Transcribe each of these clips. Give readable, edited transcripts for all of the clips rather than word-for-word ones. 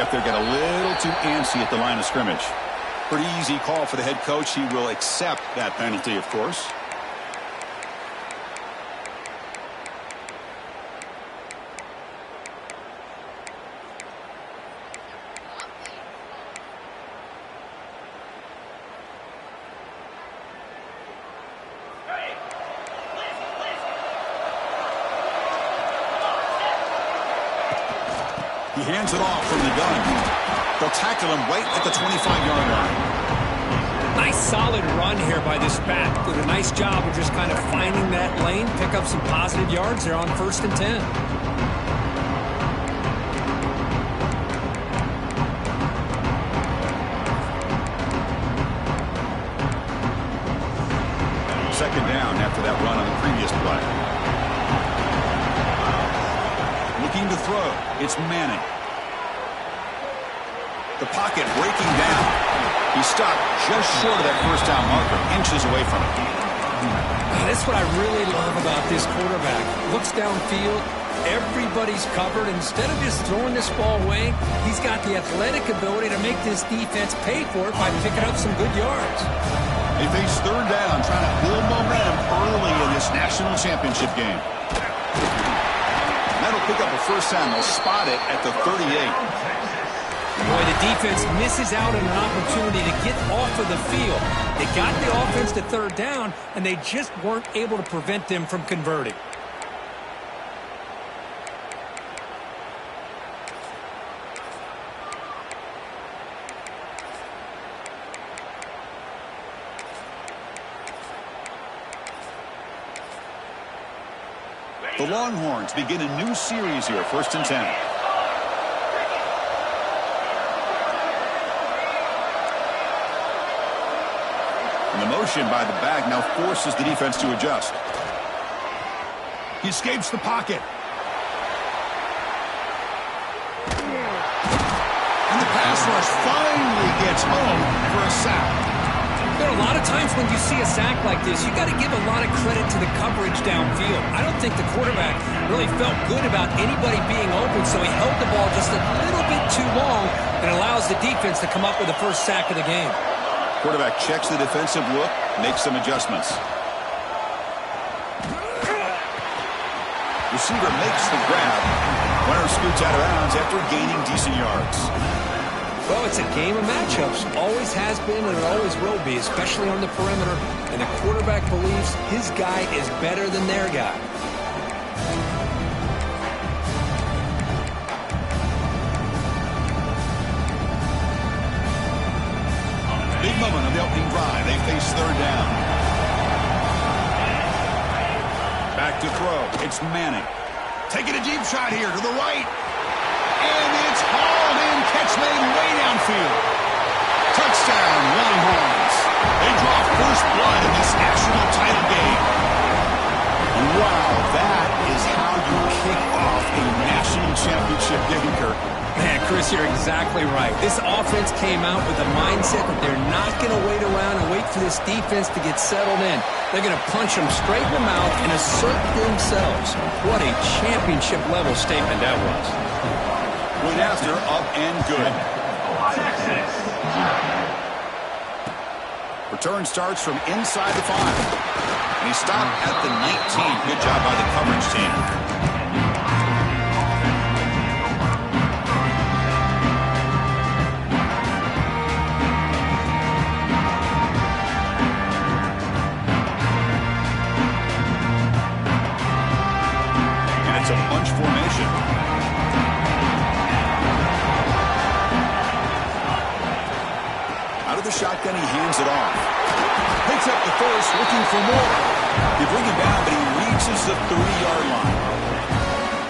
Jeff, they got a little too antsy at the line of scrimmage. Pretty easy call for the head coach. He will accept that penalty, of course. He hands it off from the gun. They'll tackle him right at the 25-yard line. Nice solid run here by this back. Did a nice job of just kind of finding that lane, pick up some positive yards there on 1st and 10. Second down after that run on the previous play. Looking to throw. It's Manning. The pocket breaking down. He stopped just short of that first down marker, inches away from it. That's what I really love about this quarterback. Looks downfield, everybody's covered. Instead of just throwing this ball away, he's got the athletic ability to make this defense pay for it by picking up some good yards. They face third down, trying to build momentum early in this national championship game. That'll pick up a first down. They'll spot it at the 38. Boy, the defense misses out on an opportunity to get off of the field. They got the offense to third down, and they just weren't able to prevent them from converting. The Longhorns begin a new series here, 1st and 10. And the motion by the back now forces the defense to adjust. He escapes the pocket. And the pass rush finally gets home for a sack. There are a lot of times when you see a sack like this, you got to give a lot of credit to the coverage downfield. I don't think the quarterback really felt good about anybody being open, so he held the ball just a little bit too long and allows the defense to come up with the first sack of the game. Quarterback checks the defensive look, makes some adjustments. Receiver makes the grab. Runner scoots out of bounds after gaining decent yards. Well, it's a game of matchups. Always has been and it always will be, especially on the perimeter. And the quarterback believes his guy is better than their guy. Big moment of the opening drive. They face third down. Back to throw. It's Manning. Taking a deep shot here to the right. And it's hauled in. Catch made way downfield. Touchdown, Longhorns. They draw first blood in this national title game. Wow, that is how you kick off a national championship game, Kirk. Man, Chris, you're exactly right. This offense came out with a mindset that they're not going to wait around and wait for this defense to get settled in. They're going to punch them straight in the mouth and assert themselves. What a championship-level statement that was. Went after, up and good. Return starts from inside the 5. And he stopped at the 19. Good job by the coverage team. It's a bunch formation. Out of the shotgun, he hands it off. Picks up the first, looking for more. They bring him down, but he reaches the 30-yard line.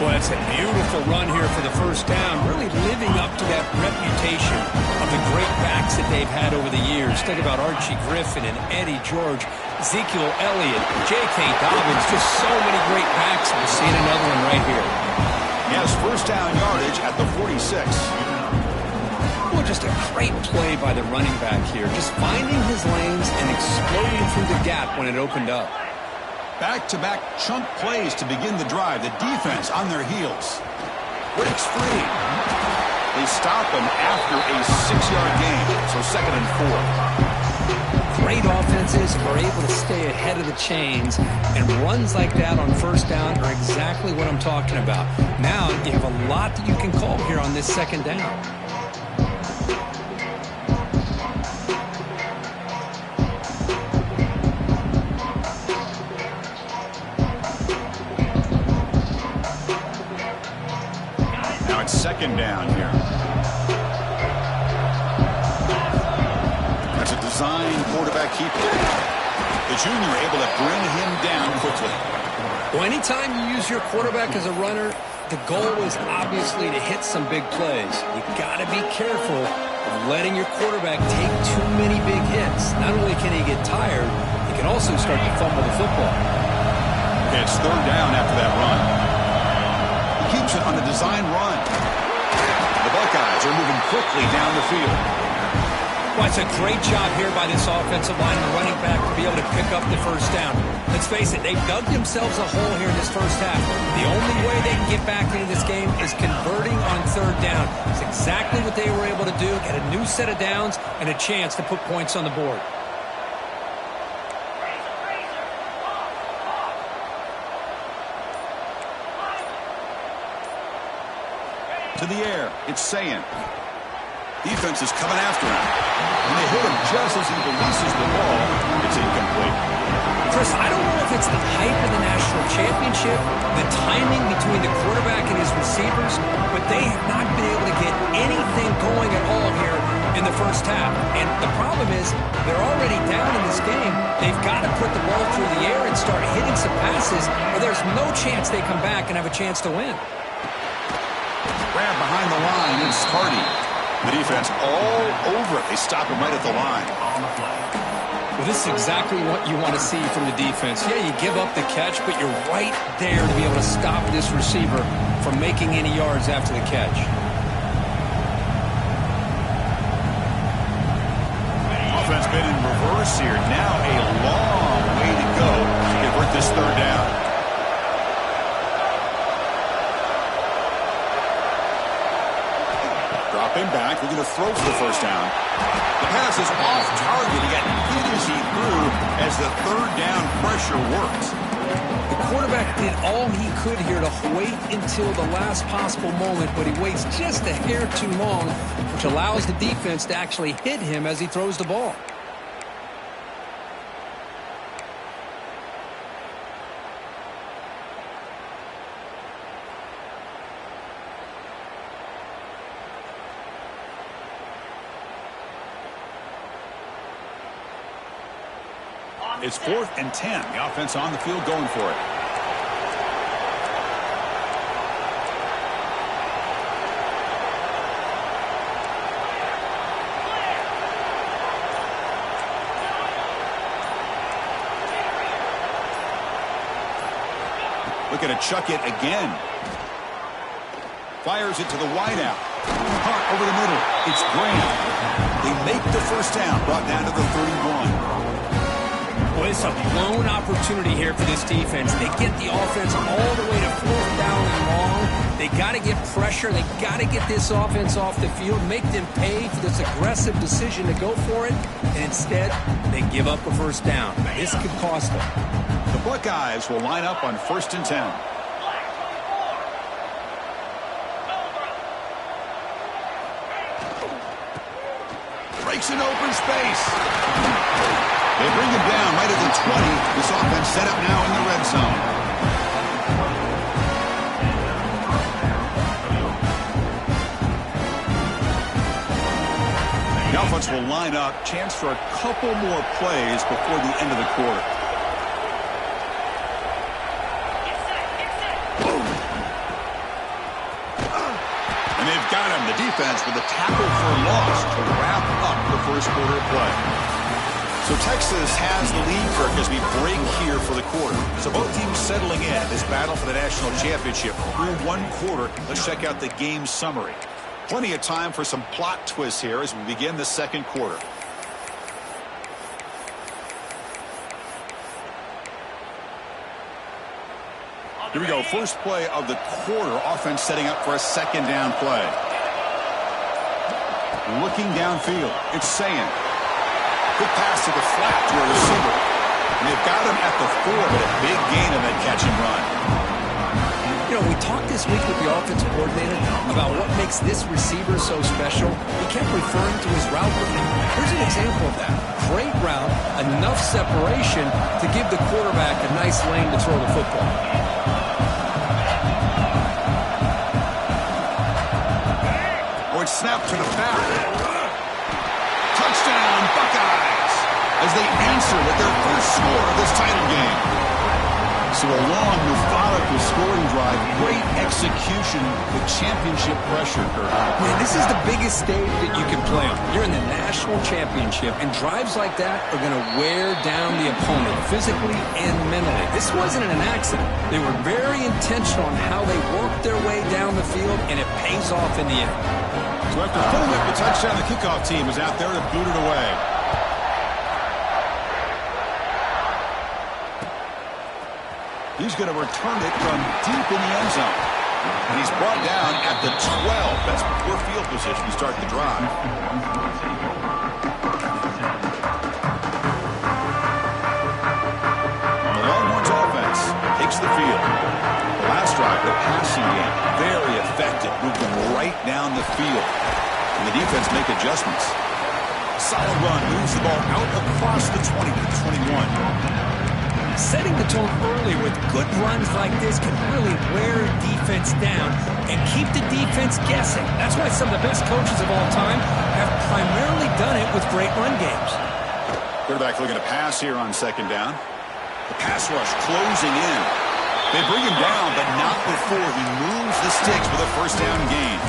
Boy, that's a beautiful run here for the first down, really living up to that reputation of the great backs that they've had over the years. Think about Archie Griffin and Eddie George, Ezekiel Elliott, J.K. Dobbins, just so many great backs. We're seeing another one right here. Yes, first down yardage at the 46. Well, just a great play by the running back here, just finding his lanes and exploding through the gap when it opened up. Back-to-back chunk plays to begin the drive. The defense on their heels. Breaks free. They stop him after a 6-yard gain, so 2nd and 4. Great offenses are able to stay ahead of the chains, and runs like that on 1st down are exactly what I'm talking about. Now you have a lot that you can call here on this 2nd down. Now it's 2nd down here. That's a design quarterback keeper. The junior able to bring him down quickly. Well, anytime you use your quarterback as a runner, the goal is obviously to hit some big plays. You got to be careful of letting your quarterback take too many big hits. Not only can he get tired, he can also start to fumble the football. Okay, it's 3rd down after that run. He keeps it on the design run. The Buckeyes are moving quickly down the field. Well, it's a great job here by this offensive line and the running back to be able to pick up the 1st down. Let's face it, they've dug themselves a hole here in this 1st half. The only way they can get back into this game is converting on 3rd down. It's exactly what they were able to do, get a new set of downs and a chance to put points on the board. To the air, it's Sayin. Defense is coming after him. And they hit him just as he releases the ball. It's incomplete. Chris, I don't know if it's the hype of the national championship, the timing between the quarterback and his receivers, but they have not been able to get anything going at all here in the 1st half. And the problem is they're already down in this game. They've got to put the ball through the air and start hitting some passes, or there's no chance they come back and have a chance to win. Grab behind the line, it's Hardy. The defense all over it. They stop him right at the line. Well, this is exactly what you want to see from the defense. Yeah, you give up the catch, but you're right there to be able to stop this receiver from making any yards after the catch. Offense been in reverse here. Now a long way to go to convert this 3rd down. Dropping back, we're going to throw for the 1st down. The pass is off target. He got hit as he threw as the 3rd down pressure works. The quarterback did all he could here to wait until the last possible moment, but he waits just a hair too long, which allows the defense to actually hit him as he throws the ball. It's 4th and 10. The offense on the field going for it. Looking to chuck it again. Fires it to the wideout. Caught over the middle. It's Graham. They make the 1st down. Brought down to the 31. Well, it's a blown opportunity here for this defense. They get the offense all the way to 4th down and long. They got to get pressure. They got to get this offense off the field, make them pay for this aggressive decision to go for it, and instead they give up a 1st down. This could cost them. The Buckeyes will line up on 1st and 10. Breaks an open space. They bring him down right at the 20. This offense set up now in the red zone. The offense will line up. Chance for a couple more plays before the end of the quarter. And they've got him, the defense, with a tackle for a loss to wrap up the 1st quarter of play. So Texas has the lead, Kirk, as we break here for the quarter. So both teams settling in this battle for the national championship through 1 quarter. Let's check out the game summary. Plenty of time for some plot twists here as we begin the 2nd quarter. Here we go. First play of the quarter. Offense setting up for a 2nd down play. looking downfield. It's Sayan. Good pass to the flat to a receiver. And they've got him at the 4, but a big gain on that catch and run. You know, we talked this week with the offensive coordinator about what makes this receiver so special. He kept referring to his route running. Here's an example of that. Great route, enough separation to give the quarterback a nice lane to throw the football. Or it's snapped to the foul. Touchdown, Buckeyes, as they answer with their first score of this title game. So a long, methodical scoring drive, great execution with championship pressure. Man, this is the biggest stage that you can play on. You're in the national championship, and drives like that are going to wear down the opponent physically and mentally. This wasn't an accident. They were very intentional on how they worked their way down the field, and it pays off in the end. So after pulling up the touchdown, the kickoff team is out there to boot it away. He's going to return it from deep in the end zone. And he's brought down at the 12. That's poor field position to start the drive. The Longhorns offense takes the field. The last drive, the passing game, very effective. Moved them right down the field. And the defense make adjustments. Solid run, moves the ball out across the 20 to the 21. Setting the tone early with good runs like this can really wear defense down and keep the defense guessing. That's why some of the best coaches of all time have primarily done it with great run games. Quarterback looking to pass here on second down. The pass rush closing in. They bring him down, but not before he moves the sticks with a first down gain.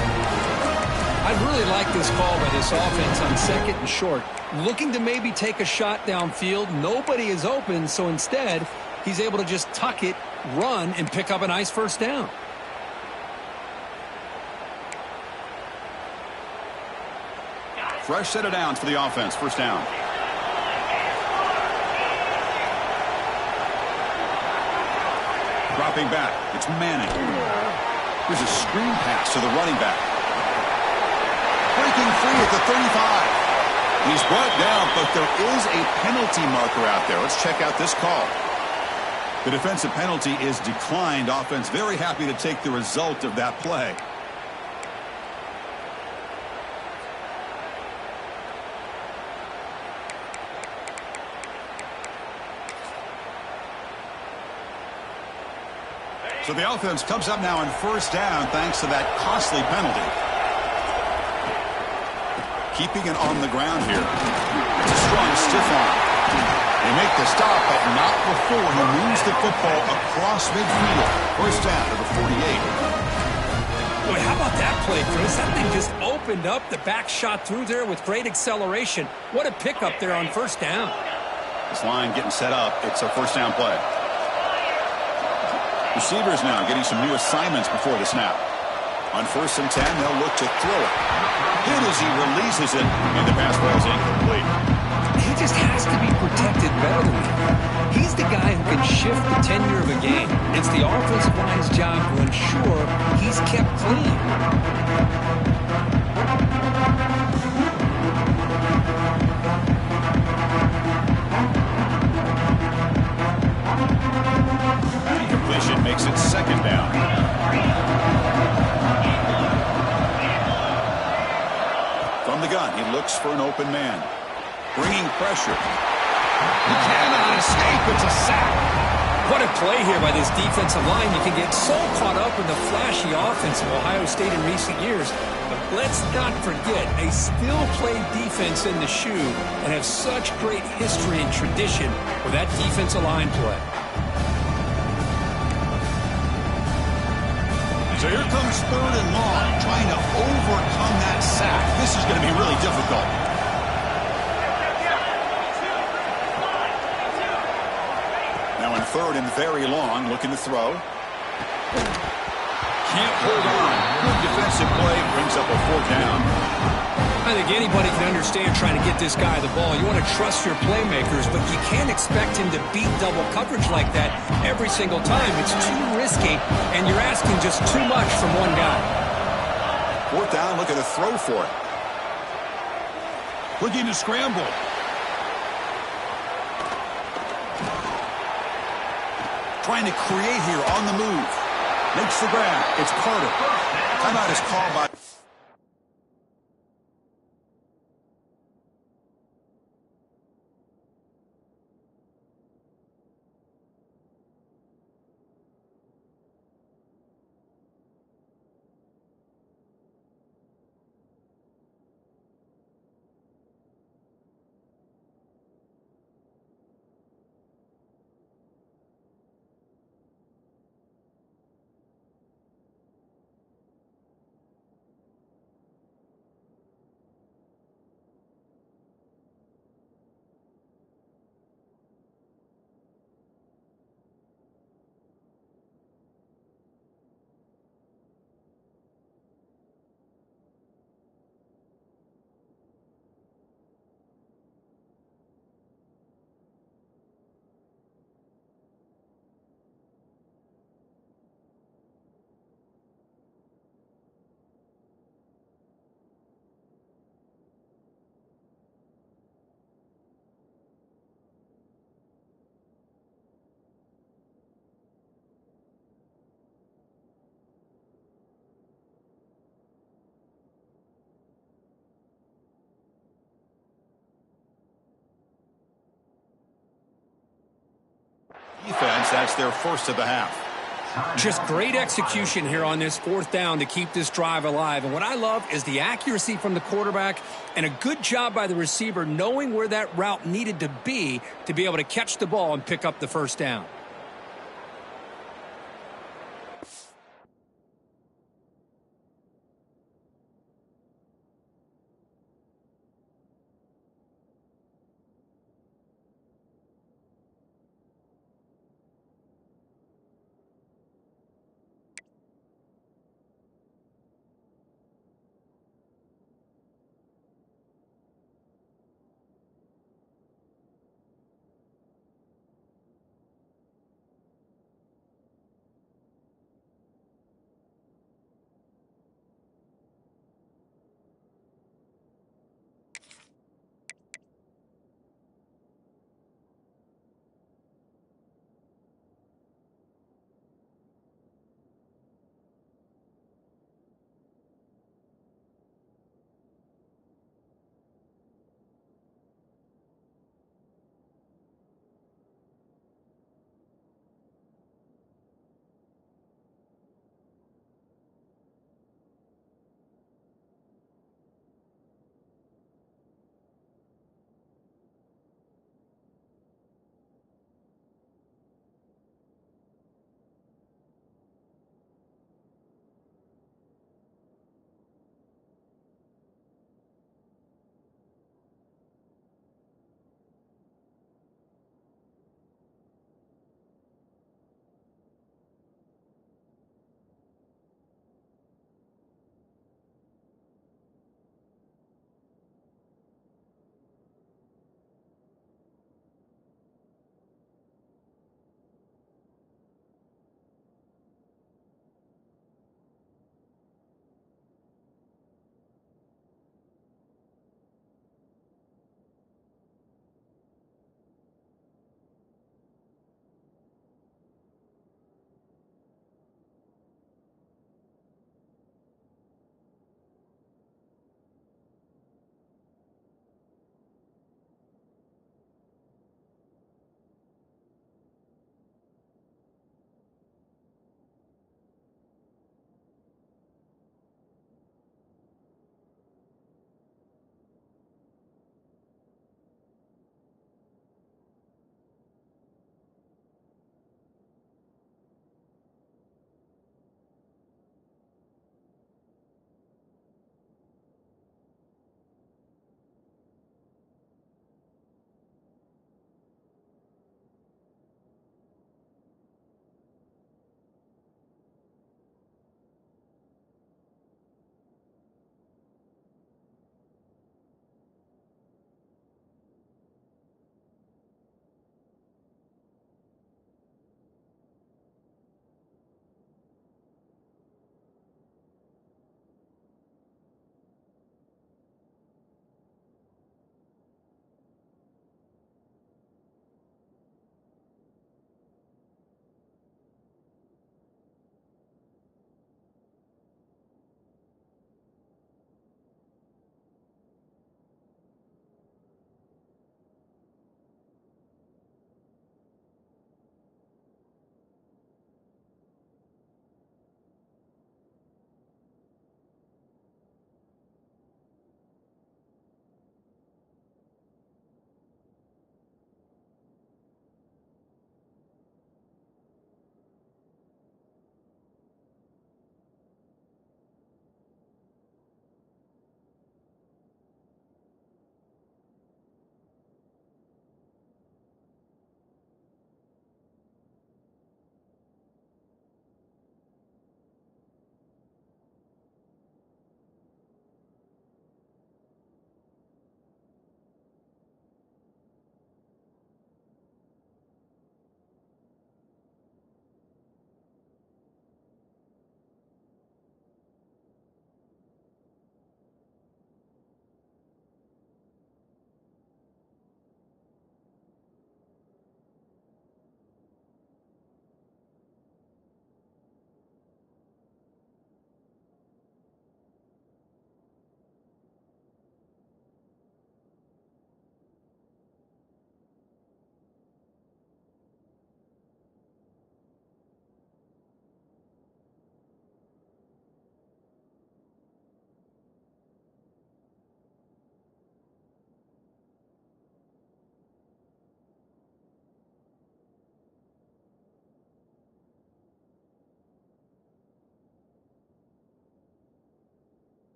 I really like this call by this offense on second and short. Looking to maybe take a shot downfield. Nobody is open, so instead, he's able to just tuck it, run, and pick up a nice first down. Fresh set of downs for the offense. First down. Dropping back. It's Manning. Here's a screen pass to the running back. Breaking free at the 35. He's brought down, but there is a penalty marker out there. Let's check out this call. The defensive penalty is declined. Offense very happy to take the result of that play. So the offense comes up now on first down thanks to that costly penalty. Keeping it on the ground here. It's a strong stiff arm. They make the stop, but not before he moves the football across midfield. First down to the 48. Boy, how about that play, Chris? That thing just opened up. The back shot through there with great acceleration. What a pickup there on first down. This line getting set up. It's a first down play. Receivers now getting some new assignments before the snap. On first and 10, they'll look to throw it. Hit as he releases it, and the pass ball is incomplete. He just has to be protected better than that. He's the guy who can shift the tenure of a game. It's the offensive line's job to ensure he's kept clean. Incompletion makes it second down. From the gun, he looks for an open man. Bringing pressure. He cannot escape. It's a sack. What a play here by this defensive line. You can get so caught up in the flashy offense of Ohio State in recent years. But let's not forget, they still play defense in the shoe and have such great history and tradition with that defensive line play. So here comes third and long, trying to overcome that sack. This is going to be really difficult. Now in third and very long, looking to throw. Can't hold on. Good defensive play, brings up a fourth down. I think anybody can understand trying to get this guy the ball. You want to trust your playmakers, but you can't expect him to beat double coverage like that every single time. It's too risky, and you're asking just too much from one guy. Fourth down, look at the throw for it. Looking to scramble. Trying to create here on the move. Makes the grab. It's Carter. Timeout is called by... Defense, that's their first of the half. Just great execution here on this fourth down to keep this drive alive. And what I love is the accuracy from the quarterback and a good job by the receiver knowing where that route needed to be able to catch the ball and pick up the first down.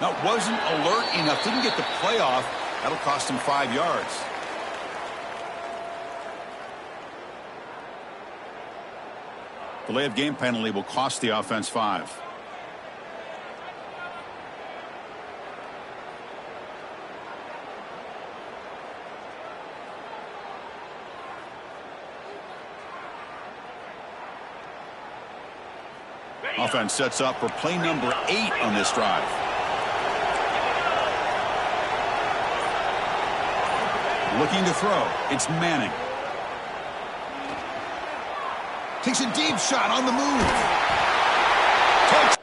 That wasn't alert enough. Didn't get the play off. That'll cost him 5 yards. Delay of game penalty will cost the offense 5. Offense sets up for play number 8 on this drive. Looking to throw. It's Manning. Takes a deep shot on the move. Touch.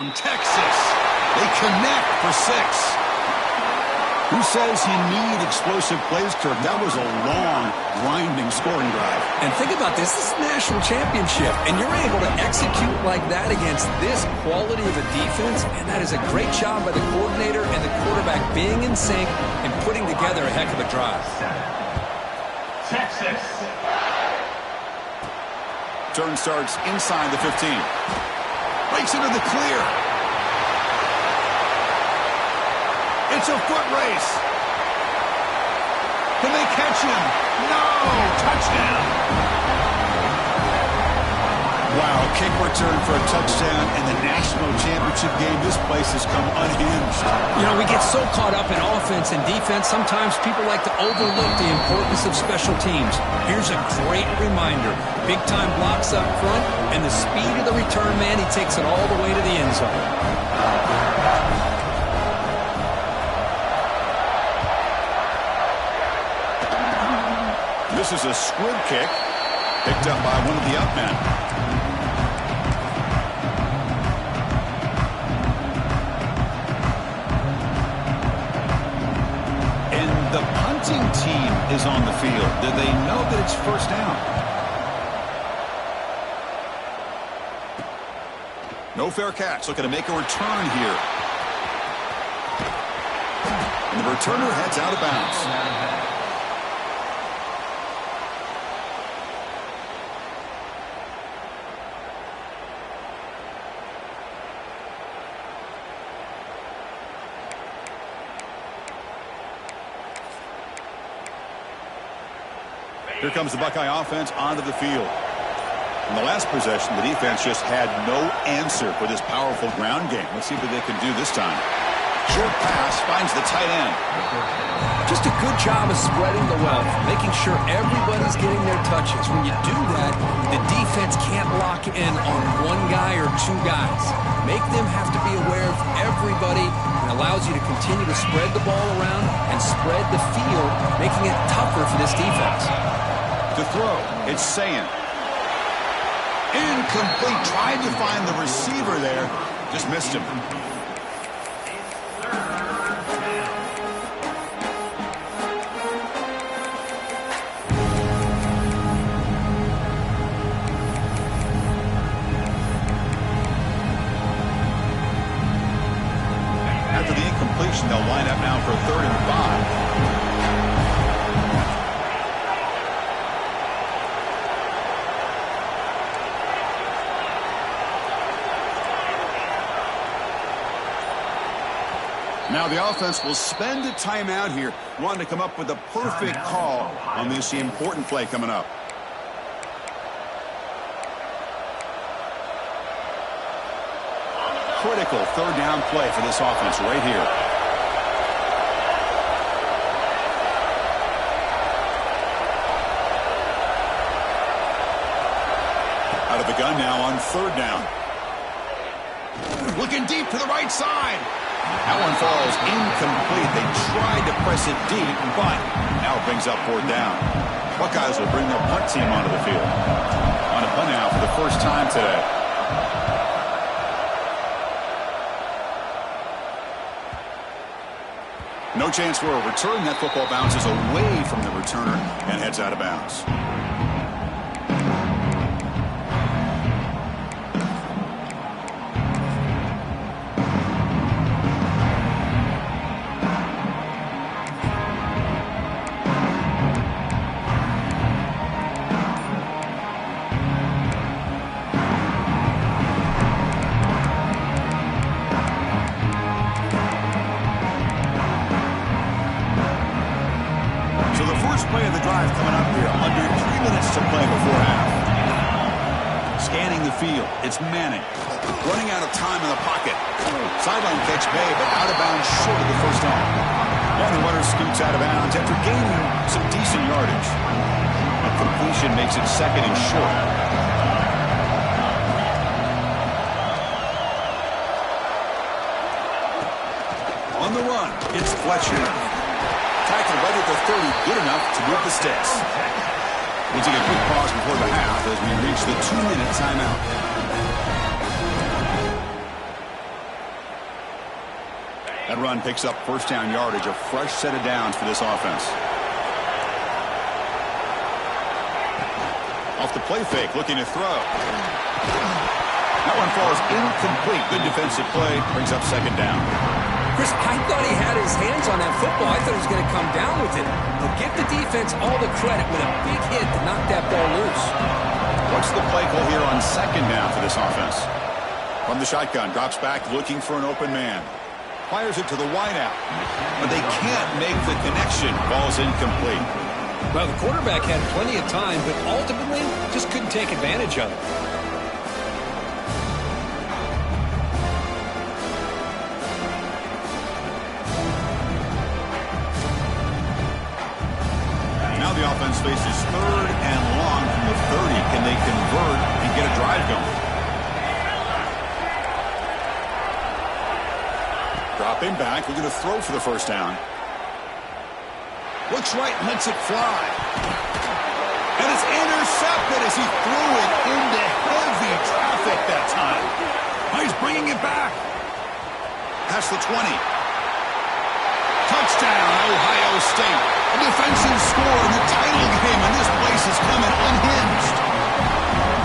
From Texas, they connect for 6. Who says you need explosive plays, Kirk? That was a long, grinding scoring drive. And think about this. This is a national championship, and you're able to execute like that against this quality of a defense, and that is a great job by the coordinator and the quarterback being in sync and putting together a heck of a drive. Texas. Turn starts inside the 15. Breaks into the clear. It's a foot race. Can they catch him? No! Touchdown! Wow, kick return for a touchdown in the national championship game. This place has come unhinged. You know, we get so caught up in offense and defense, sometimes people like to overlook the importance of special teams. Here's a great reminder. Big-time blocks up front, and the speed of the return man, he takes it all the way to the end zone. This is a squib kick picked up by one of the up men. And the punting team is on the field. Do they know that it's first down? No fair catch. Looking to make a return here. And the returner heads out of bounds. Here comes the Buckeye offense onto the field. In the last possession, the defense just had no answer for this powerful ground game. Let's see what they can do this time. Short pass finds the tight end. Just a good job of spreading the wealth, making sure everybody's getting their touches. When you do that, the defense can't lock in on one guy or two guys. Make them have to be aware of everybody, and allows you to continue to spread the ball around and spread the field, making it tougher for this defense. To throw, it's Sayin. Incomplete. Tried to find the receiver there. Just missed him. After the incompletion, they'll line up now for 3rd and 5. Now the offense will spend a timeout here, wanting to come up with a perfect call on this important play coming up. Critical 3rd down play for this offense right here. Out of the gun now on 3rd down. Looking deep to the right side. That one falls incomplete. They tried to press it deep, but now it brings up 4th down. Buckeyes will bring their punt team onto the field. On a punt now for the first time today. No chance for a return. That football bounces away from the returner and heads out of bounds. Play of the drive coming up here. Under 3 minutes to play before half. Scanning the field. It's Manning. Running out of time in the pocket. Sideline catch made, but out of bounds short of the first down. And the runner scoots out of bounds after gaining some decent yardage. A completion makes it 2nd and short. On the run, it's Fletcher. Tackle right at the 30, good enough to move the sticks. We'll take a quick pause before the half as we reach the 2-minute timeout. That run picks up 1st down yardage, a fresh set of downs for this offense. Off the play fake, looking to throw. That one falls incomplete. Good defensive play, brings up 2nd down. Chris, I thought he had his hands on that football. I thought he was going to come down with it. But give the defense all the credit with a big hit to knock that ball loose. What's the play call here on 2nd down for this offense? From the shotgun, drops back looking for an open man. Fires it to the wideout. But they can't make the connection. Ball's incomplete. Well, the quarterback had plenty of time, but ultimately just couldn't take advantage of it. Now the offense faces 3rd and long from the 30. Can they convert and get a drive going? Dropping back, looking to throw for the 1st down. Looks right and lets it fly. And it's intercepted as he threw it into heavy traffic that time. Oh, he's bringing it back. Past the 20. Touchdown, Ohio State. A defensive score in the title game, and this place is coming unhinged.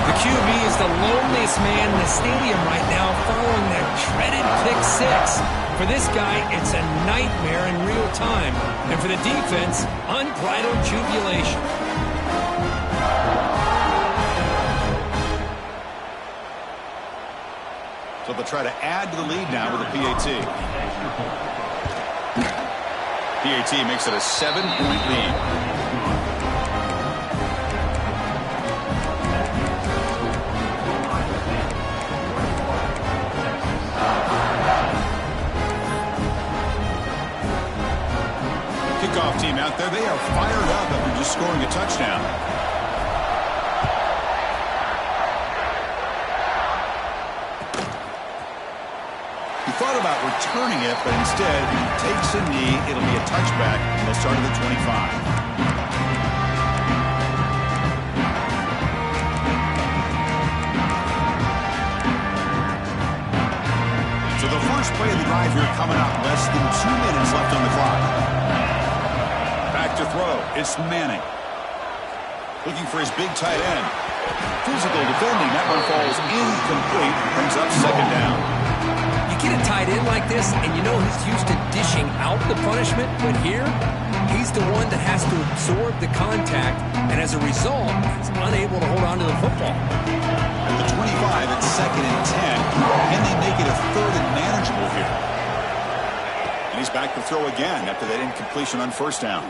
The QB is the loneliest man in the stadium right now following that dreaded pick six. For this guy, it's a nightmare in real time. And for the defense, unbridled jubilation. So they'll try to add to the lead now with a PAT. PAT makes it a 7-point lead. Kickoff team out there, they are fired up after just scoring a touchdown. He thought about returning it, but instead he takes a knee. It'll be a touchback, and they'll start at the 25. So the first play of the drive here coming up. Less than 2 minutes left on the clock. Back to throw. It's Manning. Looking for his big tight end. Physical defending. That one falls incomplete. Brings up second down. You get a tight end like this, and you know he's used to dishing out the punishment, but here, he's the one that has to absorb the contact, and as a result, he's unable to hold on to the football. At the 25, it's 2nd and 10. Can they make it a 3rd and manageable here? And he's back to throw again after that incompletion on first down.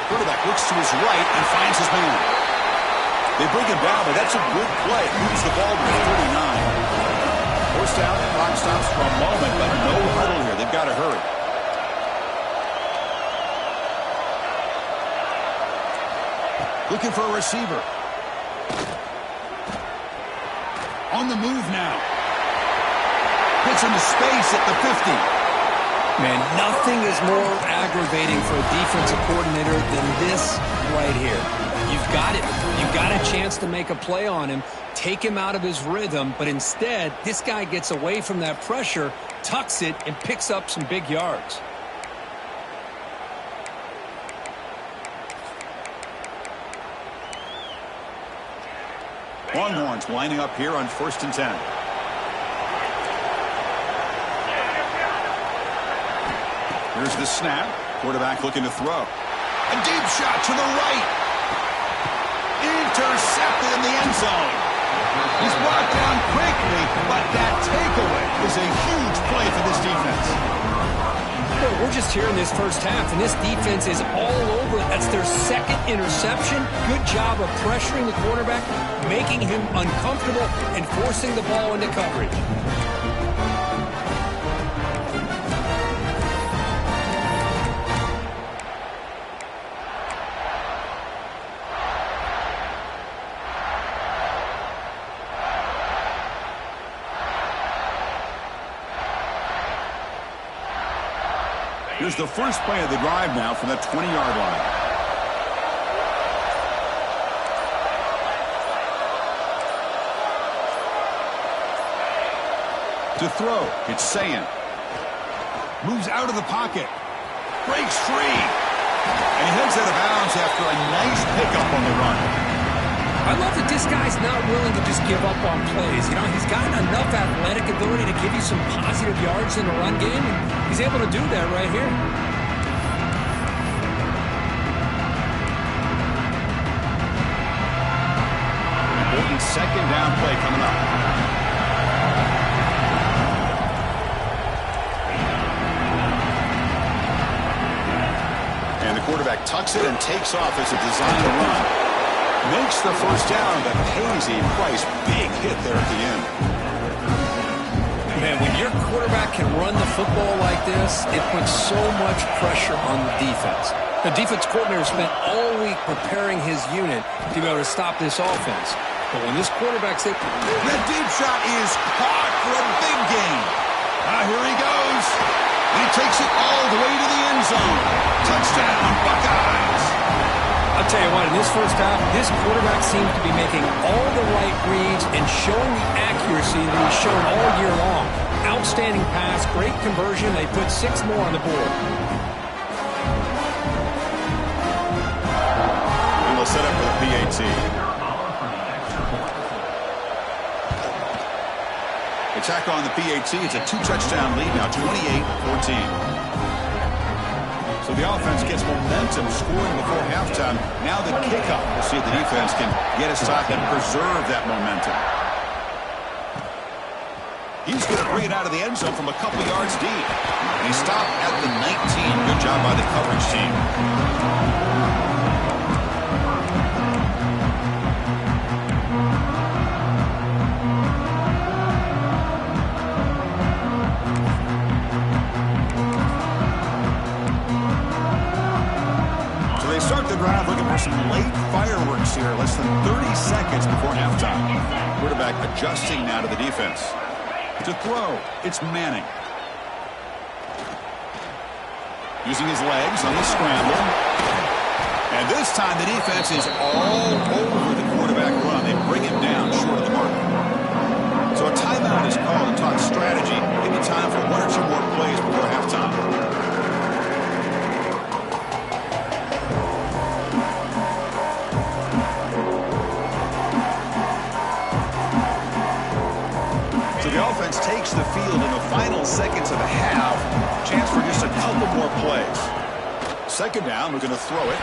Quarterback looks to his right and finds his man. They bring him down, but that's a good play. Moves the ball to the 39. First down, clock stops for a moment, but no huddle here. They've got to hurry. Looking for a receiver. On the move now. Gets into space at the 50. Man, nothing is more aggravating for a defensive coordinator than this right here. You've got it. You've got a chance to make a play on him, take him out of his rhythm, but instead, this guy gets away from that pressure, tucks it, and picks up some big yards. Longhorns lining up here on 1st and 10. Here's the snap. Quarterback looking to throw. A deep shot to the right. Intercepted in the end zone. He's brought down quickly, but that takeaway is a huge play for this defense. Well, we're just here in this first half, and this defense is all over it. That's their 2nd interception. Good job of pressuring the quarterback, making him uncomfortable, and forcing the ball into coverage. Here's the first play of the drive now from the 20-yard line. To throw, it's Sayan. Moves out of the pocket. Breaks free. And he heads out of bounds after a nice pickup on the run. I love that this guy's not willing to just give up on plays. You know, he's got enough athletic ability to give you some positive yards in the run game, and he's able to do that right here. Important 2nd down play coming up. And the quarterback tucks it and takes off as a designed run. Makes the first down, but pays a price. Big hit there at the end. Man, when your quarterback can run the football like this, it puts so much pressure on the defense. The defense coordinator spent all week preparing his unit to be able to stop this offense. But when this quarterback's hit... The deep shot is caught for a big gain. Here he goes. And he takes it all the way to the end zone. Touchdown, Buckeyes. I'll tell you what, in this first half, this quarterback seems to be making all the right reads and showing the accuracy that he's shown all year long. Outstanding pass, great conversion. They put 6 more on the board. And we'll set up for the PAT. Attack on the PAT. It's a 2-touchdown lead now, 28-14. So the offense gets momentum scoring before halftime. Now the kickoff. We'll see if the defense can get a stop and preserve that momentum. He's going to bring it out of the end zone from a couple yards deep. And he stopped at the 19. Good job by the coverage team. Start the drive looking for some late fireworks here. Less than 30 seconds before halftime. Quarterback adjusting now to the defense. To throw, it's Manning. Using his legs on the scramble. And this time the defense is all over the quarterback run. They bring him down short of the mark. So a timeout is called to talk strategy. Maybe time for 1 or 2 more plays before halftime. The offense takes the field in the final seconds of the half. Chance for just a couple more plays. Second down, we're going to throw it.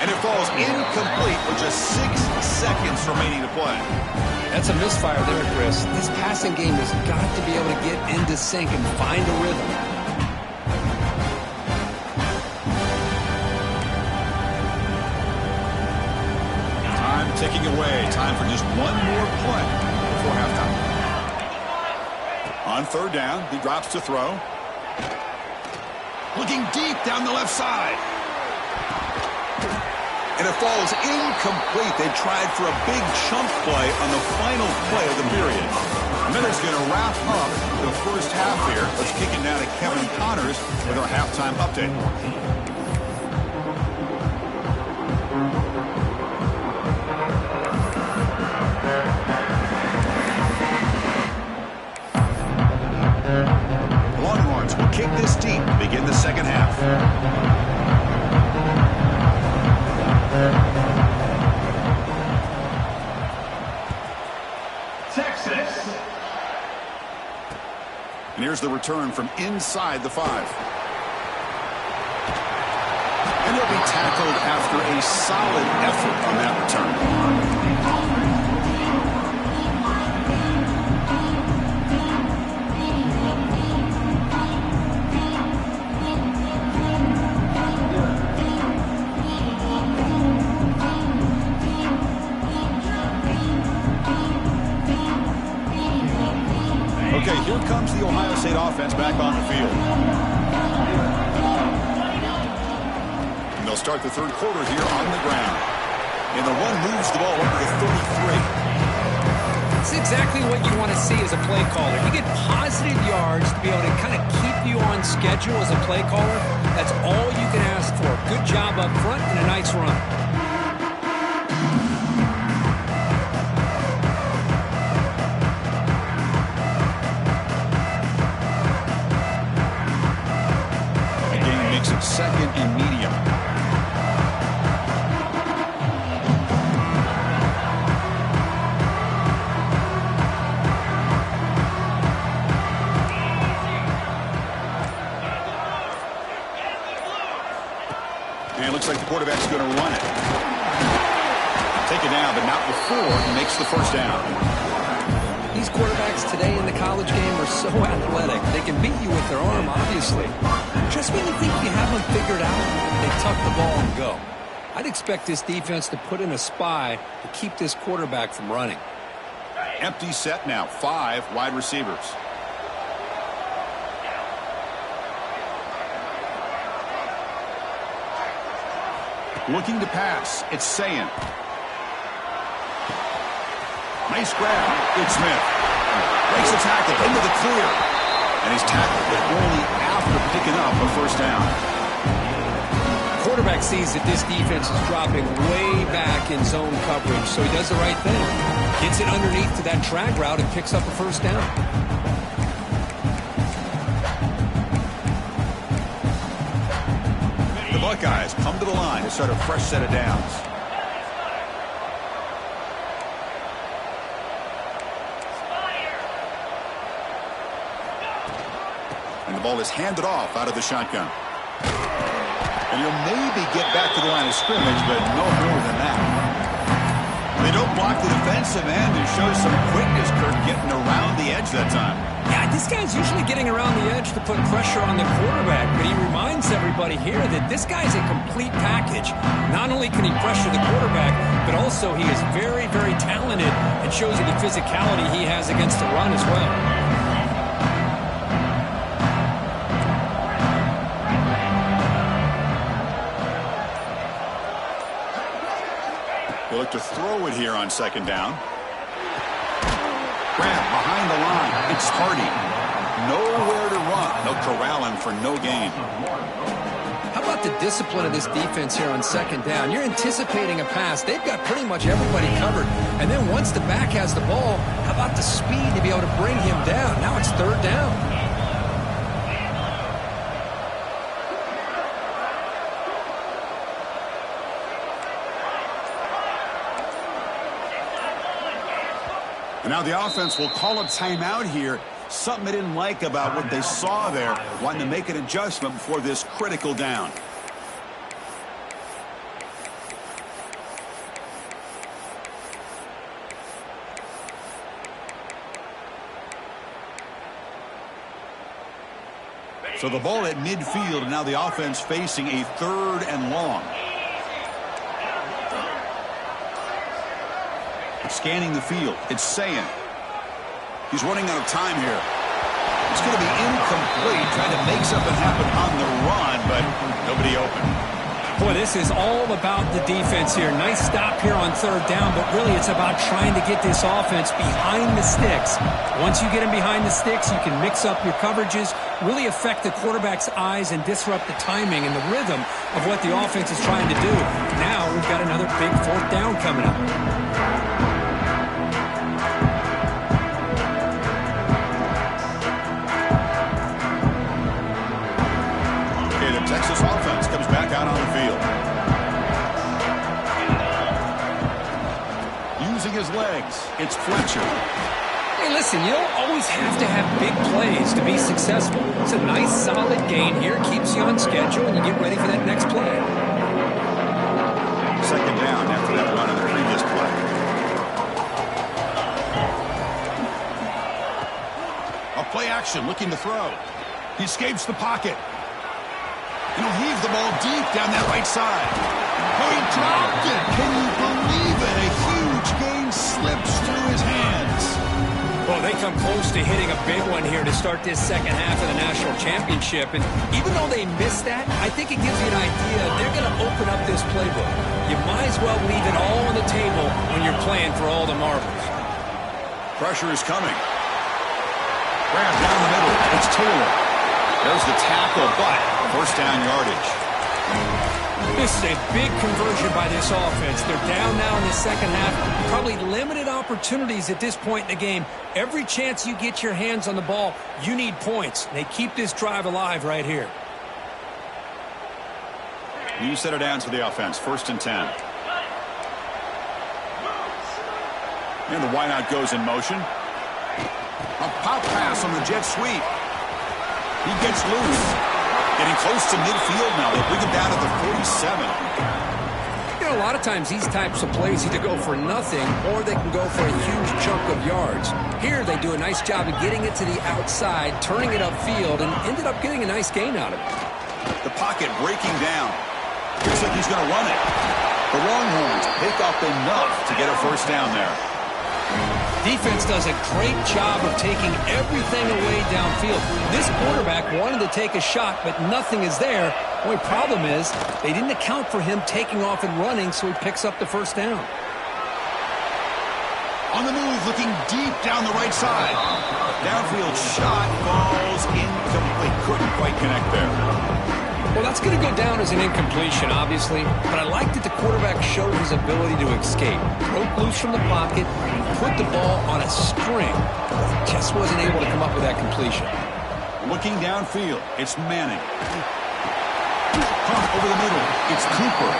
And it falls incomplete with just 6 seconds remaining to play. That's a misfire there, Chris. This passing game has got to be able to get into sync and find a rhythm. Time ticking away. Time for just 1 more play before halftime. On third down, he drops to throw. Looking deep down the left side. And it falls incomplete. They tried for a big chunk play on the final play of the period. And then it's going to wrap up the first half here. Let's kick it down to Kevin Connors with our halftime update. Longhorns will kick this deep to begin the second half. Texas. And here's the return from inside the 5. And he'll be tackled after a solid effort on that return. Okay, here comes the Ohio State offense back on the field. And they'll start the third quarter here on the ground. And the one moves the ball up to the 33. It's exactly what you want to see as a play caller. You get positive yards to be able to kind of keep you on schedule as a play caller. That's all you can ask for. Good job up front and a nice run. Second and medium. And it looks like the quarterback's going to run it. Take it down, but not before he makes the first down. These quarterbacks today in the college game are so athletic. They can beat you with their arm, obviously. Just when you think you have them figured out, they tuck the ball and go. I'd expect this defense to put in a spy to keep this quarterback from running. Empty set now, 5 wide receivers. Looking to pass, it's Sayin. Nice grab, it's Smith. Makes a tackle into the clear. And he's tackled, but only after picking up a first down. Quarterback sees that this defense is dropping way back in zone coverage, so he does the right thing. Gets it underneath to that drag route and picks up a first down. The Buckeyes come to the line to start a fresh set of downs. And the ball is handed off out of the shotgun. And he'll maybe get back to the line of scrimmage, but no more than that. They don't block the defensive end and show some quickness, Kirk, getting around the edge that time. Yeah, this guy's usually getting around the edge to put pressure on the quarterback, but he reminds everybody here that this guy's a complete package. Not only can he pressure the quarterback, but also he is very, very talented and shows you the physicality he has against the run as well. They look to throw it here on second down. Grab behind the line. It's Hardy. Nowhere to run. They'll corral him for no gain. How about the discipline of this defense here on second down? You're anticipating a pass. They've got pretty much everybody covered. And then once the back has the ball, how about the speed to be able to bring him down? Now it's third down. And now the offense will call a timeout here. Something they didn't like about what they saw there. Wanting to make an adjustment before this critical down. So the ball at midfield, and now the offense facing a third and long. Scanning the field. It's Sayin. He's running out of time here. It's going to be incomplete. Trying to make something happen on the run, but nobody open. Boy, this is all about the defense here. Nice stop here on third down, but really it's about trying to get this offense behind the sticks. Once you get him behind the sticks, you can mix up your coverages, really affect the quarterback's eyes and disrupt the timing and the rhythm of what the offense is trying to do. Now we've got another big fourth down coming up. Texas offense comes back out on the field. Using his legs, it's Fletcher. Hey, listen, you don't always have to have big plays to be successful. It's a nice, solid gain here. Keeps you on schedule, and you get ready for that next play. Second down after that run on the previous play. A play action, looking to throw. He escapes the pocket. He'll heave the ball deep down that right side. Oh, he dropped it. Can you believe it? A huge gain slips through his hands. Well, they come close to hitting a big one here to start this second half of the national championship. And even though they missed that, I think it gives you an idea. They're going to open up this playbook. You might as well leave it all on the table when you're playing for all the marbles. Pressure is coming. Grab down the middle. It's Taylor. There's the tackle, but first down yardage. This is a big conversion by this offense. They're down now in the second half. Probably limited opportunities at this point in the game. Every chance you get your hands on the ball, you need points. They keep this drive alive right here. New set of downs for the offense. First and 10. And the wideout goes in motion. A pop pass on the jet sweep. He gets loose. Getting close to midfield now. They bring him down to the 47. You know, a lot of times these types of plays either go for nothing or they can go for a huge chunk of yards. Here they do a nice job of getting it to the outside, turning it upfield, and ended up getting a nice gain out of it. The pocket breaking down. Looks like he's going to run it. The Longhorns pick up enough to get a first down there. Defense does a great job of taking everything away downfield. This quarterback wanted to take a shot, but nothing is there. The only problem is they didn't account for him taking off and running, so he picks up the first down. On the move, looking deep down the right side. Downfield shot falls incomplete. couldn't quite connect there. Well, that's going to go down as an incompletion, obviously, but I like that the quarterback showed his ability to escape. Broke loose from the pocket, put the ball on a string. Just wasn't able to come up with that completion. Looking downfield, it's Manning. Pump over the middle, it's Cooper.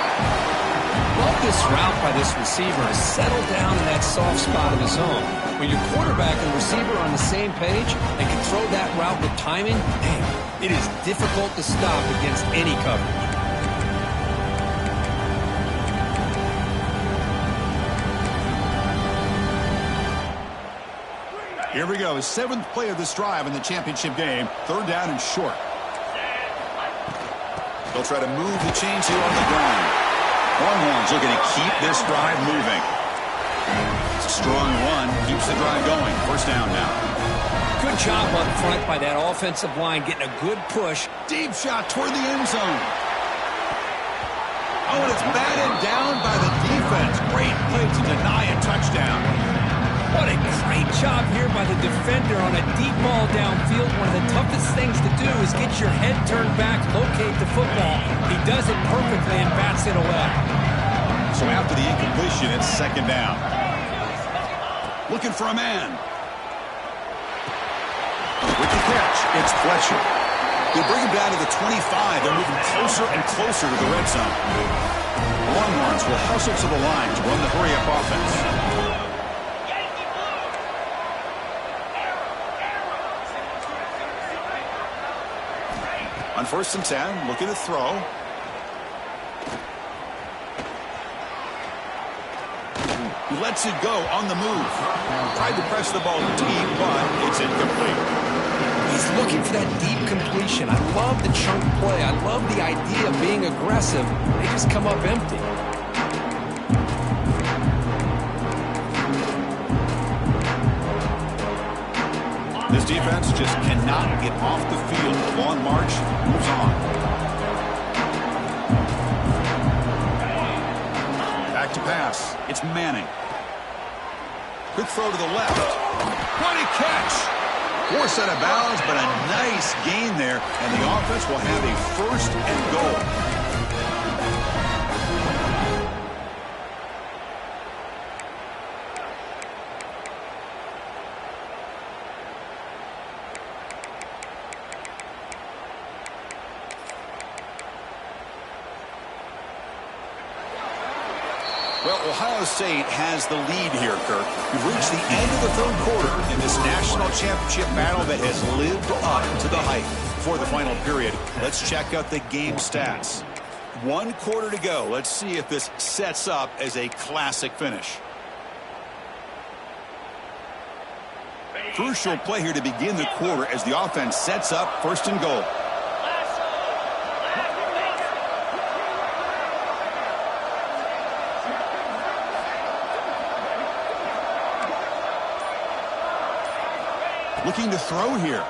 Love this route by this receiver to settle down in that soft spot of the zone. When your quarterback and receiver are on the same page and can throw that route with timing, man, it is difficult to stop against any coverage. Here we go, 7th play of this drive in the championship game. 3rd down and short. They'll try to move the chains here on the ground. Longhorns looking to keep this drive moving. It's a strong run, keeps the drive going. 1st down now. Good job up front by that offensive line, getting a good push. Deep shot toward the end zone. Oh, and it's batted down by the defense. Great play to deny a touchdown. What a great job here by the defender on a deep ball downfield. One of the toughest things to do is get your head turned back, locate the football. He does it perfectly and bats it away. So after the incompletion, it's 2nd down. Looking for a man. With the catch, it's Fletcher. They bring him down to the 25. They're moving closer and closer to the red zone. Longhorns will hustle to the line to run the hurry-up offense. On 1st and 10, looking to throw. He lets it go on the move. Tried to press the ball deep, but it's incomplete. He's looking for that deep completion. I love the chunk play. I love the idea of being aggressive. They just come up empty. This defense just cannot get off the field. Long march moves on. Back to pass. It's Manning. Quick throw to the left. What a catch! Forced out of bounds, but a nice gain there, and the offense will have a 1st and goal. Well, Ohio State has the lead here, Kirk. We've reached the end of the 3rd quarter in this national championship battle that has lived up to the hype. For the final period, let's check out the game stats. 1 quarter to go. Let's see if this sets up as a classic finish. Crucial play here to begin the quarter as the offense sets up 1st and goal. Looking to throw here.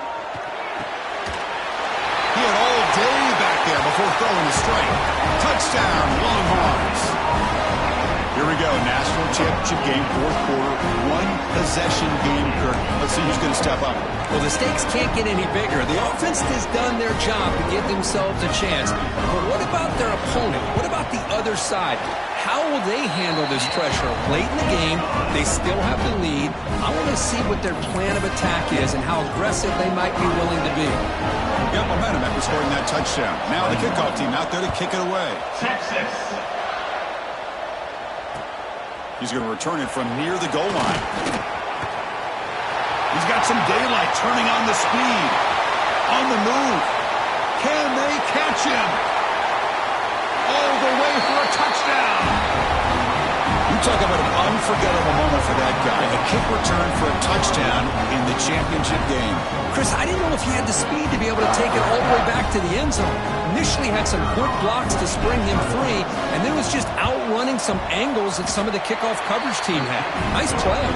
He had all day back there before throwing the strike. Touchdown, Longhorns. Here we go, national championship game, 4th quarter, 1-possession game, Kirk. Let's see who's going to step up. Well, the stakes can't get any bigger. The offense has done their job to give themselves a chance. But what about their opponent? What about the other side? How will they handle this pressure? Late in the game, they still have the lead. I want to see what their plan of attack is and how aggressive they might be willing to be. Got momentum after scoring that touchdown. Now the kickoff team out there to kick it away. Texas. He's going to return it from near the goal line. He's got some daylight, turning on the speed. On the move. Can they catch him? All the way for a touchdown. You talk about an unforgettable moment for that guy. A kick return for a touchdown in the championship game. Chris, I didn't know if he had the speed to be able to take it all the way back to the end zone. Initially had some good blocks to spring him free, and then was just outrunning some angles that some of the kickoff coverage team had. Nice play.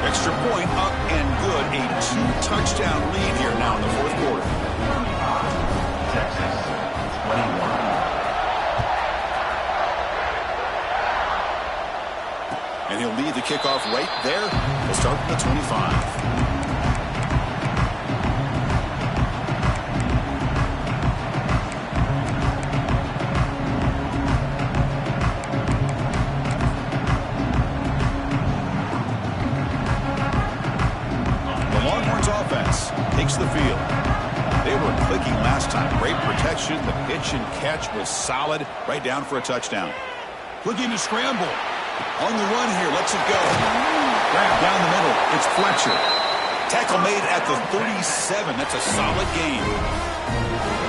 Extra point up and good. A 2-touchdown lead here now in the 4th quarter. Texas 21. And he'll lead the kickoff right there. We'll start from the 25. play-action catch was solid, right down for a touchdown. Looking to scramble. On the run here, lets it go. Grab down the middle. It's Fletcher. Tackle made at the 37. That's a solid gain.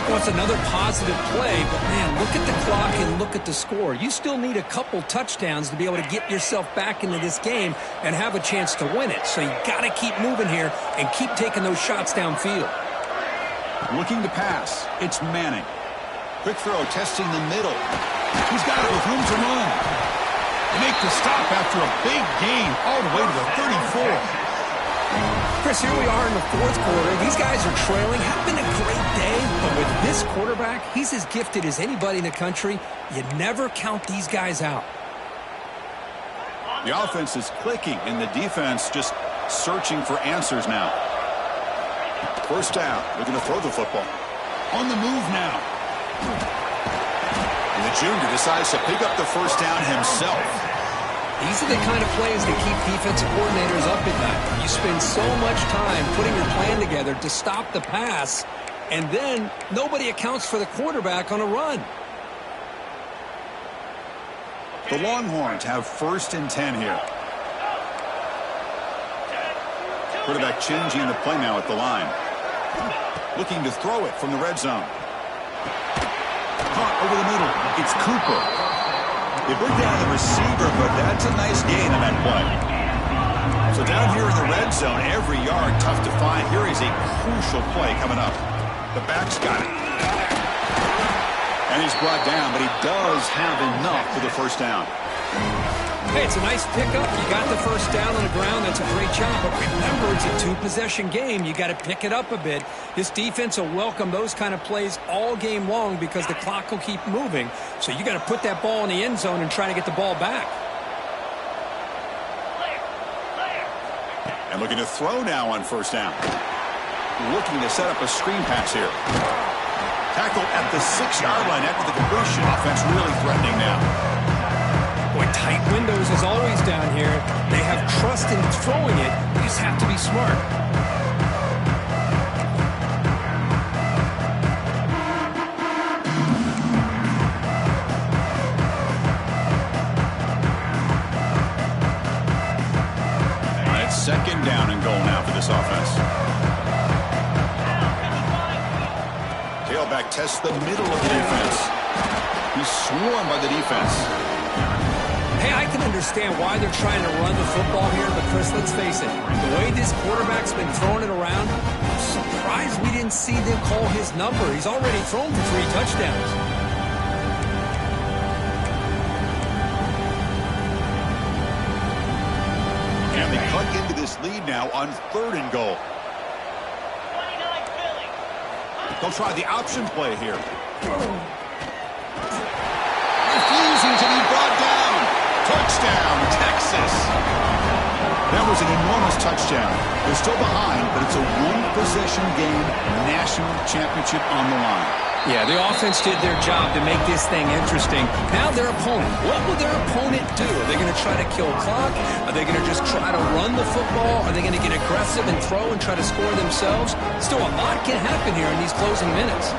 Well, it's another positive play, but, man, look at the clock and look at the score. You still need a couple touchdowns to be able to get yourself back into this game and have a chance to win it. So you got to keep moving here and keep taking those shots downfield. Looking to pass. It's Manning. Quick throw, testing the middle. He's got it with room to run. Make the stop after a big gain all the way to the 34. Chris, here we are in the fourth quarter. These guys are trailing. Having a great day, but with this quarterback, he's as gifted as anybody in the country. You never count these guys out. The offense is clicking, and the defense just searching for answers now. First down, looking to throw the football. On the move now. And the junior decides to pick up the first down himself. These are the kind of plays that keep defensive coordinators up at night. You spend so much time putting your plan together to stop the pass, and then nobody accounts for the quarterback on a run. The Longhorns have 1st and 10 here. Quarterback changing the play now at the line. Looking to throw it from the red zone. Caught over the middle. It's Cooper. They bring down the receiver, but that's a nice gain on that play. So down here in the red zone, every yard tough to find. Here is a crucial play coming up. The back's got it. And he's brought down, but he does have enough for the first down. Hey, it's a nice pickup. You got the first down on the ground. That's a great job. But remember, it's a two-possession game. You got to pick it up a bit. This defense will welcome those kind of plays all game long because the clock will keep moving. So you got to put that ball in the end zone and try to get the ball back. And looking to throw now on first down. Looking to set up a screen pass here. Tackle at the 6-yard line after the completion. Offense really threatening now. Boy, tight windows as always down here. They have trust in throwing it. You just have to be smart. It's 2nd down and goal now for this offense. Tailback tests the middle of the defense. He's swarmed by the defense. Hey, I can understand why they're trying to run the football here, but Chris, let's face it, the way this quarterback's been throwing it around, I'm surprised we didn't see them call his number. He's already thrown for 3 touchdowns. And they cut into this lead now on 3rd and goal. They'll try the option play here. Refusing to be brought down. Touchdown, Texas. That was an enormous touchdown. They're still behind, but it's a one-possession game, national championship on the line. Yeah, the offense did their job to make this thing interesting. Now their opponent. What will their opponent do? Are they going to try to kill clock? Are they going to just try to run the football? Are they going to get aggressive and throw and try to score themselves? Still, a lot can happen here in these closing minutes.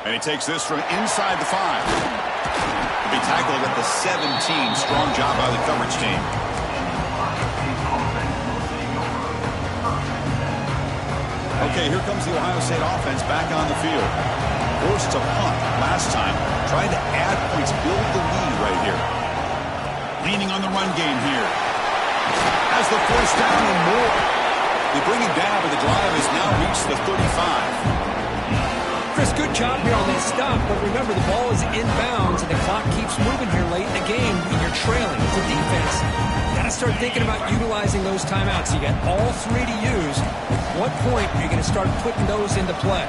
And he takes this from inside the 5. He'll be tackled at the 17. Strong job by the coverage team. Okay, here comes the Ohio State offense back on the field. Forced to punt last time. Trying to add points, build the lead right here. Leaning on the run game here. Has the first down and more. They bring it down, but the drive has now reached the 35. Chris, good job here on that stop, but remember the ball is inbounds and the clock keeps moving here late in the game and you're trailing. It's a defense. You got to start thinking about utilizing those timeouts. You got all 3 to use. At what point are you going to start putting those into play?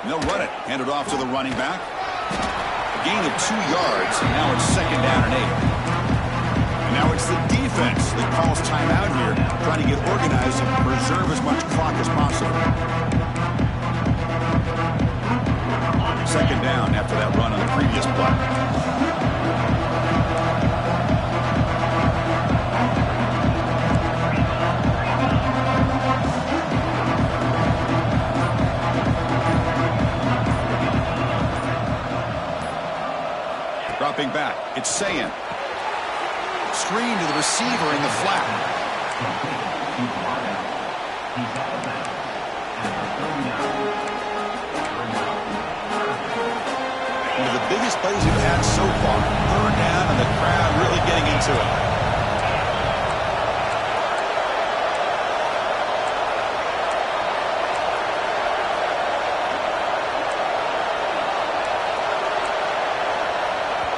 And they'll run it. Hand it off to the running back. Gain of 2 yards, and now it's 2nd down and 8. And now it's the defense that calls timeout here, trying to get organized and preserve as much clock as possible. second down after that run on the previous play. Dropping back, it's Sayan. Screen to the receiver in the flat. One of the biggest plays we've had so far. Third down and the crowd really getting into it.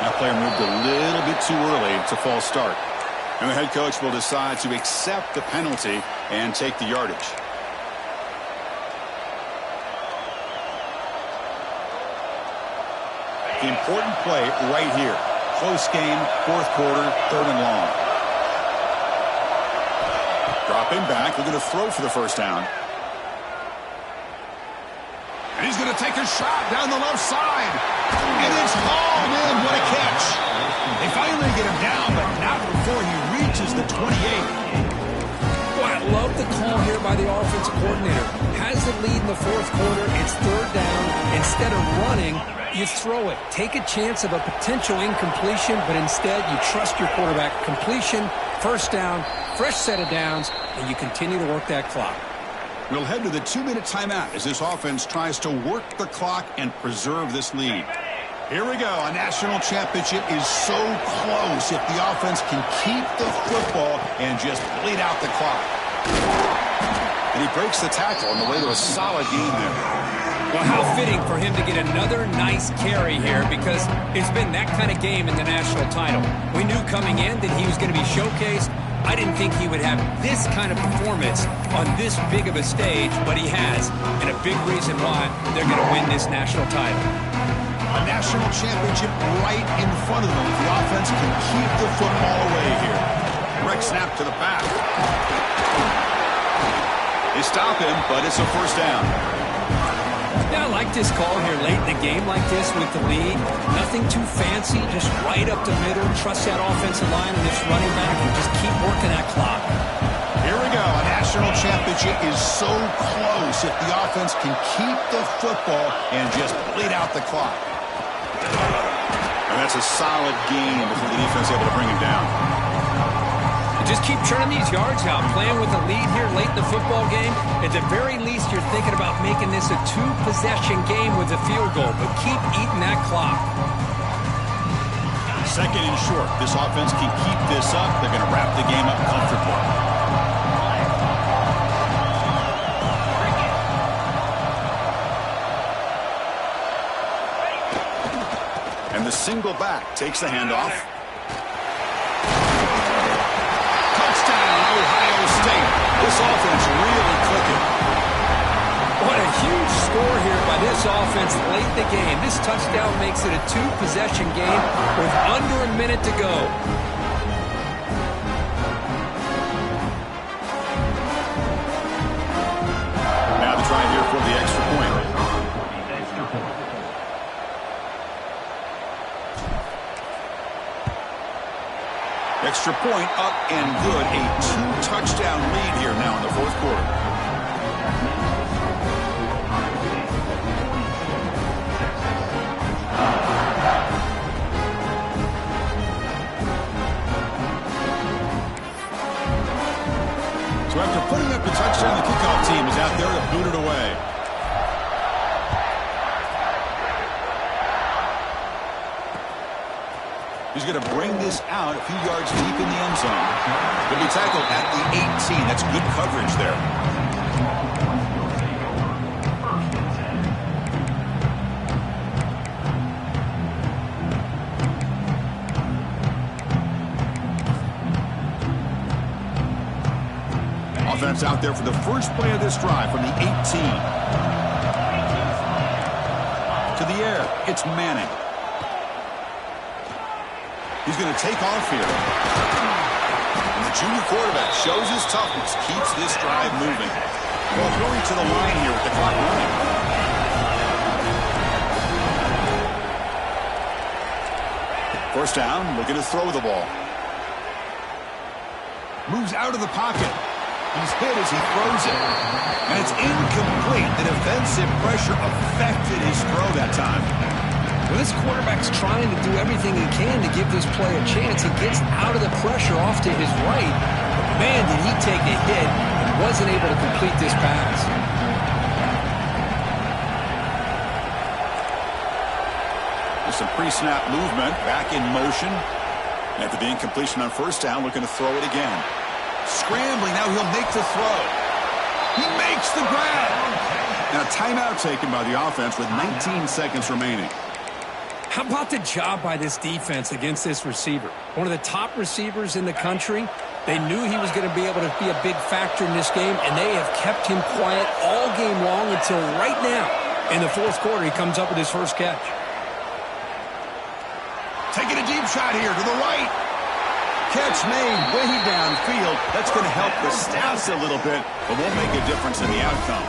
That player moved a little bit too early. It's a false start. And the head coach will decide to accept the penalty and take the yardage. The important play right here. Close game, fourth quarter, third and long. Dropping back, looking to throw for the first down. And he's going to take a shot down the left side. And it's hauled in. What a catch. They finally get him down, but not before he reaches the 28. Boy, I love the call here by the offensive coordinator. Has the lead in the fourth quarter. It's third down. Instead of running, you throw it. Take a chance of a potential incompletion, but instead you trust your quarterback. Completion, first down, fresh set of downs, and you continue to work that clock. We'll head to the 2-minute timeout as this offense tries to work the clock and preserve this lead. Here we go. A national championship is so close if the offense can keep the football and just bleed out the clock. And he breaks the tackle on the way to a solid game there. Well, how fitting for him to get another nice carry here, because it's been that kind of game in the national title. We knew coming in that he was going to be showcased. I didn't think he would have this kind of performance on this big of a stage, but he has, and a big reason why they're going to win this national title. A national championship right in front of them if the offense can keep the football away here. Direct snap to the back. They stop him, but it's a first down. Yeah, I like this call here late in the game like this with the lead. Nothing too fancy, just right up the middle. Trust that offensive line and this running back and just keep working that clock. Here we go. A national championship is so close if the offense can keep the football and just bleed out the clock. And that's a solid game before the defense is able to bring him down. Just keep churning these yards out. Playing with a lead here late in the football game. At the very least, you're thinking about making this a two-possession game with a field goal, but keep eating that clock. Second and short. This offense can keep this up. They're going to wrap the game up comfortably. And the single back takes the handoff. Ohio State. This offense really clicking. What a huge score here by this offense late in the game. This touchdown makes it a two-possession game with under a minute to go. Now the try here for the extra point. Extra point up and good. A two-touchdown lead here now in the fourth quarter. So after putting up the touchdown, the kickoff team is out there to boot it away. He's going to bring this out a few yards deep in the end zone. He'll be tackled at the 18. That's good coverage there. Offense out there for the first play of this drive from the 18. To the air, it's Manning. He's going to take off here. And the junior quarterback shows his toughness, keeps this drive moving. Well, throwing to the line here with the clock running. First down, looking to throw the ball. Moves out of the pocket. He's hit as he throws it. And it's incomplete. The defensive pressure affected his throw that time. Well, this quarterback's trying to do everything he can to give this play a chance. He gets out of the pressure off to his right. But man, did he take a hit and wasn't able to complete this pass. There's some pre-snap movement. Back in motion. After the incompletion on first down, looking to throw it again. Scrambling, now he'll make the throw. He makes the grab. Now timeout taken by the offense with 19 seconds remaining. How about the job by this defense against this receiver? One of the top receivers in the country. They knew he was going to be able to be a big factor in this game, and they have kept him quiet all game long until right now. In the fourth quarter, he comes up with his first catch. Taking a deep shot here to the right. Catch made way downfield. That's going to help the stats a little bit, but won't make a difference in the outcome.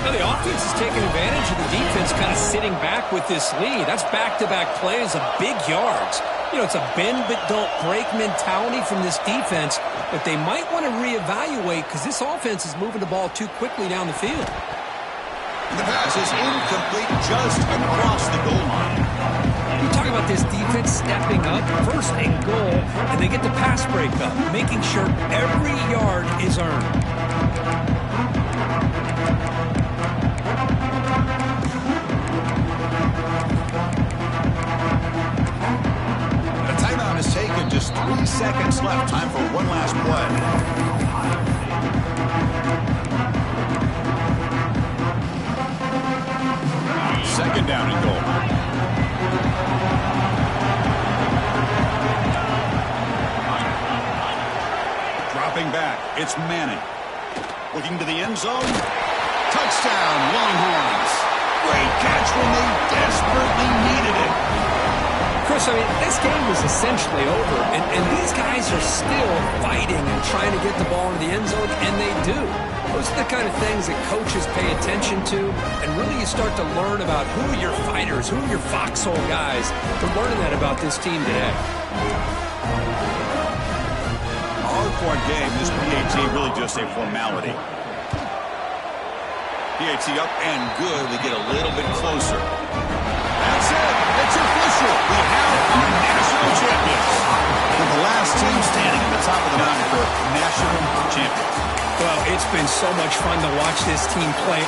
Now the offense is taking advantage of the defense kind of sitting back with this lead. That's back-to-back plays of big yards. You know, it's a bend but don't break mentality from this defense, but they might want to reevaluate because this offense is moving the ball too quickly down the field. The pass is incomplete just across the goal line. You talk about this defense stepping up, first and goal, and they get the pass breakup, making sure every yard is earned. The timeout is taken, just 3 seconds left. Time for one last play. Second down and goal. Dropping back, it's Manning. Looking to the end zone. Touchdown, Longhorns. Great catch when they desperately needed it. Chris, I mean, this game was essentially over, and these guys are still fighting and trying to get the ball in the end zone, and they do. Those are the kind of things that coaches pay attention to, and really you start to learn about who are your fighters, who are your foxhole guys. We're learning that about this team today. Hard-fought game, this PAT really just a formality. PAT up and good. They get a little bit closer. That's it. It's official. We have our national champions. We're the last team standing at the top of the mountain for national champions. Well, it's been so much fun to watch this team play.